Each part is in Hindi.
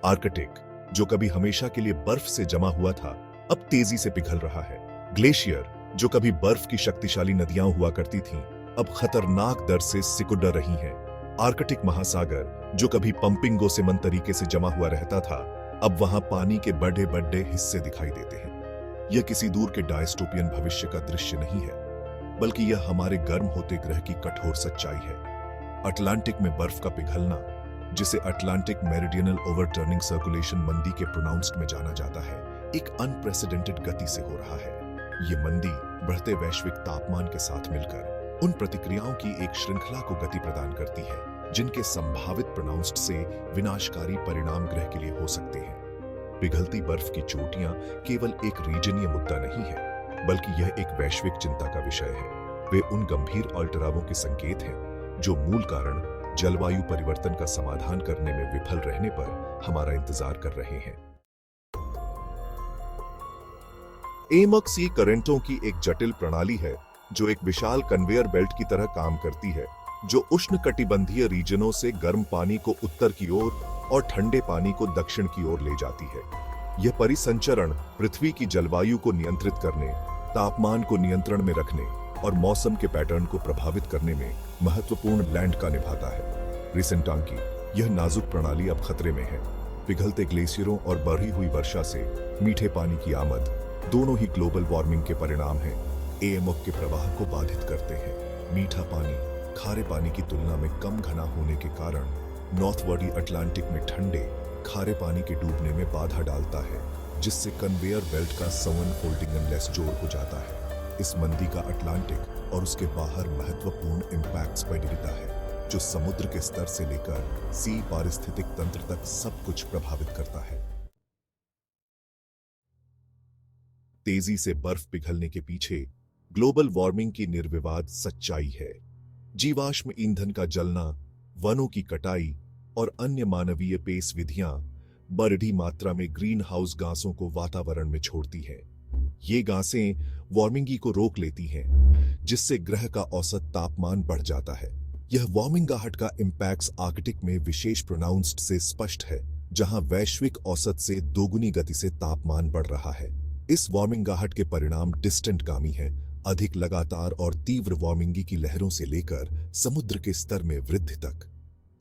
आर्कटिक, जो कभी हमेशा के लिए बर्फ से जमा हुआ था, अब तेजी से पिघल रहा है। ग्लेशियर, जो कभी बर्फ की शक्तिशाली नदियां हुआ करती थीं, अब खतरनाक दर से सिकुड़ रही हैं। आर्कटिक महासागर, जो कभी पंपिंगो से मन तरीके से जमा हुआ रहता था, अब वहां पानी के बड़े बड़े हिस्से दिखाई देते हैं। यह किसी दूर के डायस्टोपियन भविष्य का दृश्य नहीं है, बल्कि यह हमारे गर्म होते ग्रह की कठोर सच्चाई है। अटलांटिक में बर्फ का पिघलना, जिसे अटलांटिक मेरिडियनल ओवरटर्निंग सर्कुलेशन मंदी के प्रोनाउंस्ड में जाना जाता है, एक अनप्रेसिडेंटेड गति से हो रहा है। ये मंदी बढ़ते वैश्विक तापमान के साथ मिलकर उन प्रतिक्रियाओं की एक श्रृंखला को गति प्रदान करती है, जिनके संभावित प्रोनाउंस्ड से विनाशकारी परिणाम ग्रह के लिए हो सकते हैं। पिघलती बर्फ की चोटियां केवल एक रीजनीय मुद्दा नहीं है, बल्कि यह एक वैश्विक चिंता का विषय है। वे उन गंभीर अल्टरावों के संकेत हैं जो मूल कारण जलवायु परिवर्तन का समाधान करने में विफल रहने पर हमारा इंतजार कर रहे हैं। एमक सी करंटों की एक जटिल प्रणाली है जो एक विशाल कन्वेयर बेल्ट की तरह काम करती है, जो उष्णकटिबंधीय रीजनों से गर्म पानी को उत्तर की ओर और ठंडे पानी को दक्षिण की ओर ले जाती है। यह परिसंचरण पृथ्वी की जलवायु को नियंत्रित करने, तापमान को नियंत्रण में रखने और मौसम के पैटर्न को प्रभावित करने में महत्वपूर्ण लैंड का निभाता है। रिसेंटांग की यह नाजुक प्रणाली अब खतरे में है। पिघलते ग्लेशियरों और बढ़ी हुई वर्षा से मीठे पानी की आमद दोनों ही ग्लोबल वार्मिंग के परिणाम हैं। एएमओ के प्रवाह को बाधित करते हैं। मीठा पानी खारे पानी की तुलना में कम घना होने के कारण नॉर्थवर्डी अटलांटिक में ठंडे खारे पानी के डूबने में बाधा डालता है, जिससे कन्वेयर बेल्ट का संवन फोल्डिंग लेस जोर हो जाता है। इस मंदी का अटलांटिक और उसके बाहर महत्वपूर्ण इंपैक्ट्स पर गिरता है, जो समुद्र के स्तर से लेकर सी पारिस्थितिक तंत्र तक सब कुछ प्रभावित करता है। तेजी से बर्फ पिघलने के पीछे ग्लोबल वार्मिंग की निर्विवाद सच्चाई है। जीवाश्म ईंधन का जलना, वनों की कटाई और अन्य मानवीय पेश विधियां बढ़ी मात्रा में ग्रीन हाउस गैसों को वातावरण में छोड़ती हैं। ये गैसें वार्मिंग को रोक लेती हैं, जिससे ग्रह का औसत तापमान बढ़ जाता है। यह वार्मिंग का इंपैक्ट आर्कटिक में विशेष प्रोनाउंस्ड से स्पष्ट है, जहां वैश्विक औसत से दोगुनी गति से तापमान बढ़ रहा है। इस वार्मिंग के परिणाम डिस्टेंट गामी हैं, अधिक लगातार और तीव्र वार्मिंग की लहरों से लेकर समुद्र के स्तर में वृद्धि तक,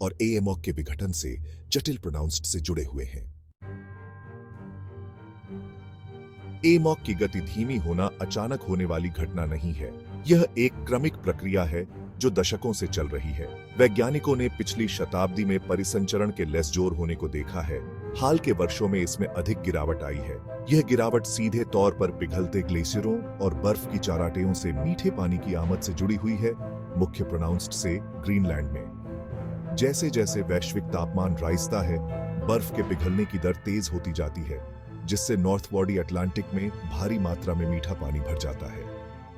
और एएमओ के विघटन से जटिल प्रोनाउंस्ड से जुड़े हुए हैं। एएमओ की गति धीमी होना अचानक होने वाली घटना नहीं है। यह एक क्रमिक प्रक्रिया है जो दशकों से चल रही है। वैज्ञानिकों ने पिछली शताब्दी में परिसंचरण के लेस जोर होने को देखा है। हाल के वर्षों में इसमें अधिक गिरावट आई है। यह गिरावट सीधे तौर पर पिघलते ग्लेशियरों और बर्फ की चाराटेयों से मीठे पानी की आमद से जुड़ी हुई है, मुख्य प्रोनाउंस्ड से ग्रीनलैंड में। जैसे जैसे वैश्विक तापमान राइजता है, बर्फ के पिघलने की दर तेज होती जाती है, जिससे नॉर्थवर्डी अटलांटिक में भारी मात्रा में मीठा पानी भर जाता है।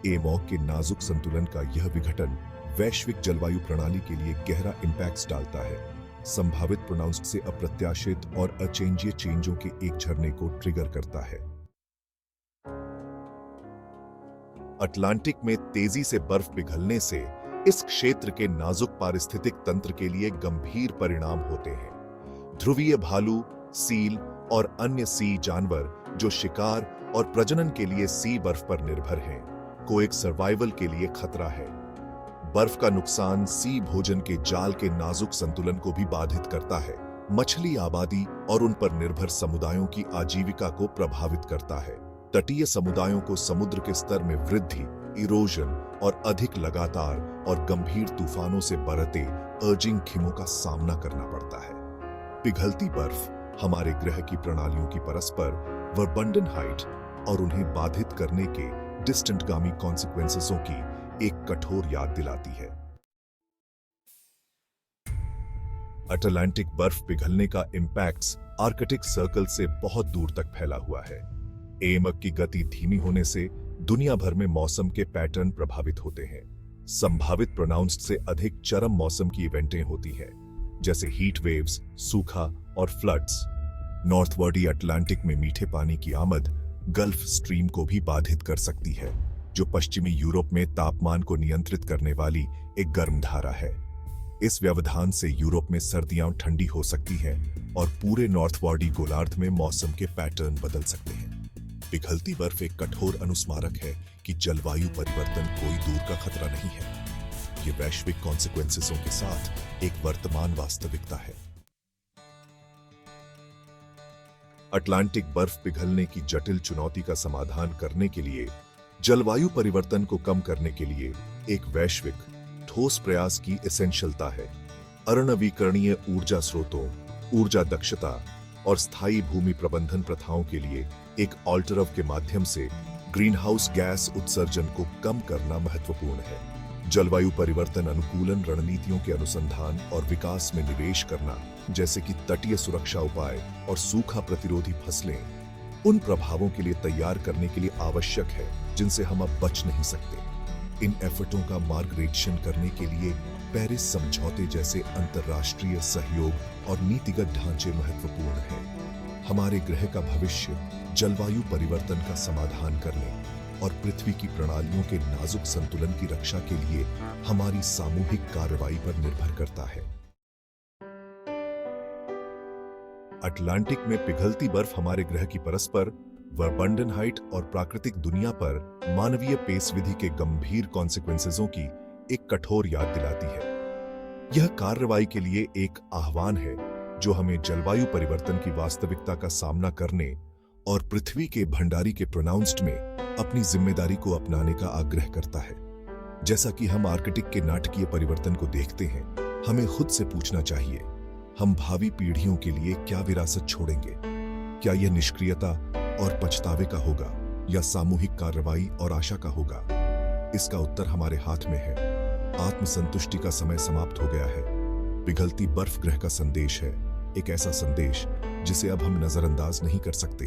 एएमओ के नाजुक संतुलन का यह विघटन वैश्विक जलवायु प्रणाली के लिए गहरा इंपैक्ट्स डालता है, संभावित प्रोनाउंस्ड से अप्रत्याशित और अचेंजिए चेंजों के एक झरने को ट्रिगर करता है। अटलांटिक में तेजी से बर्फ पिघलने से इस क्षेत्र के नाजुक पारिस्थितिक तंत्र के लिए गंभीर परिणाम होते हैं। ध्रुवीय भालू, सील और अन्य सी जानवर जो शिकार और प्रजनन के लिए सी बर्फ पर निर्भर हैं, को एक सर्वाइवल के लिए खतरा है। बर्फ का नुकसान सी भोजन के जाल के नाजुक संतुलन को भी बाधित करता है, मछली आबादी और उन पर निर्भर समुदायों की आजीविका को प्रभावित करता है। तटीय समुदायों को समुद्र के स्तर में वृद्धि, इरोजन और अधिक लगातार और गंभीर तूफानों से बरते अर्जिंग खिमों का सामना करना पड़ता है। पिघलती बर्फ हमारे ग्रह की प्रणालियों की परस्पर वर्बंडन हाइट और उन्हें बाधित करने के डिस्टेंटगामी कॉन्सिक्वेंसेसों की एक कठोर याद दिलाती है। अटलांटिक बर्फ पिघलने का इंपैक्ट्स आर्कटिक सर्कल से बहुत दूर तक फैला हुआ है। एएमओ की गति धीमी होने से दुनिया भर में मौसम के पैटर्न प्रभावित होते हैं। संभावित प्रोनाउंस्ड से अधिक चरम मौसम की इवेंटें होती हैं, जैसे हीट वेव्स, सूखा और फ्लड्स। नॉर्थवर्डी अटलांटिक में मीठे पानी की आमद गल्फ स्ट्रीम को भी बाधित कर सकती है, जो पश्चिमी यूरोप में तापमान को नियंत्रित करने वाली एक गर्म धारा है। इस व्यवधान से यूरोप में सर्दियां ठंडी हो सकती हैं और पूरे नॉर्थवार्डी गोलार्ध में मौसम के पैटर्न बदल सकते हैं। पिघलती बर्फ एक कठोर अनुस्मारक है कि जलवायु परिवर्तन कोई दूर का खतरा नहीं है। ये वैश्विक कॉन्सिक्वेंसेसों के साथ एक वर्तमान वास्तविकता है। अटलांटिक बर्फ पिघलने की जटिल चुनौती का समाधान करने के लिए, जलवायु परिवर्तन को कम करने के लिए एक वैश्विक ठोस प्रयास की एसेंशियलता है। अनवीकरणीय ऊर्जा स्रोतों, ऊर्जा दक्षता और स्थायी भूमि प्रबंधन प्रथाओं के लिए एक ऑल्टरव के माध्यम से ग्रीनहाउस गैस उत्सर्जन को कम करना महत्वपूर्ण है। जलवायु परिवर्तन अनुकूलन रणनीतियों के अनुसंधान और विकास में निवेश करना, जैसे कि तटीय सुरक्षा उपाय और सूखा प्रतिरोधी फसलें, उन प्रभावों के लिए तैयार करने के लिए आवश्यक है जिनसे हम अब बच नहीं सकते। इन एफर्टों का मार्गदर्शन करने के लिए पेरिस समझौते जैसे अंतर्राष्ट्रीय सहयोग और नीतिगत ढांचे महत्वपूर्ण हैं। हमारे ग्रह का भविष्य जलवायु परिवर्तन का समाधान करने और पृथ्वी की प्रणालियों के नाजुक संतुलन की रक्षा के लिए हमारी सामूहिक कार्रवाई पर निर्भर करता है। अटलांटिक में पिघलती बर्फ हमारे ग्रह की परस्पर वर्बंडन हाइट और प्राकृतिक दुनिया पर मानवीय पेस विधि के गंभीर कॉन्सिक्वेंसेसों की एक कठोर याद दिलाती है। यह कार्रवाई के लिए एक आह्वान है जो हमें जलवायु परिवर्तन की वास्तविकता का सामना करने और पृथ्वी के भंडारी के प्रोनाउंस्ड में अपनी जिम्मेदारी को अपनाने का आग्रह करता है। जैसा कि हम आर्कटिक के नाटकीय परिवर्तन को देखते हैं, हमें खुद से पूछना चाहिए, हम भावी पीढ़ियों के लिए क्या विरासत छोड़ेंगे? क्या यह निष्क्रियता और पछतावे का होगा या सामूहिक कार्रवाई और आशा का होगा? इसका उत्तर हमारे हाथ में है। आत्मसंतुष्टि का समय समाप्त हो गया है। पिघलती बर्फ ग्रह का संदेश है, एक ऐसा संदेश जिसे अब हम नजरअंदाज नहीं कर सकते।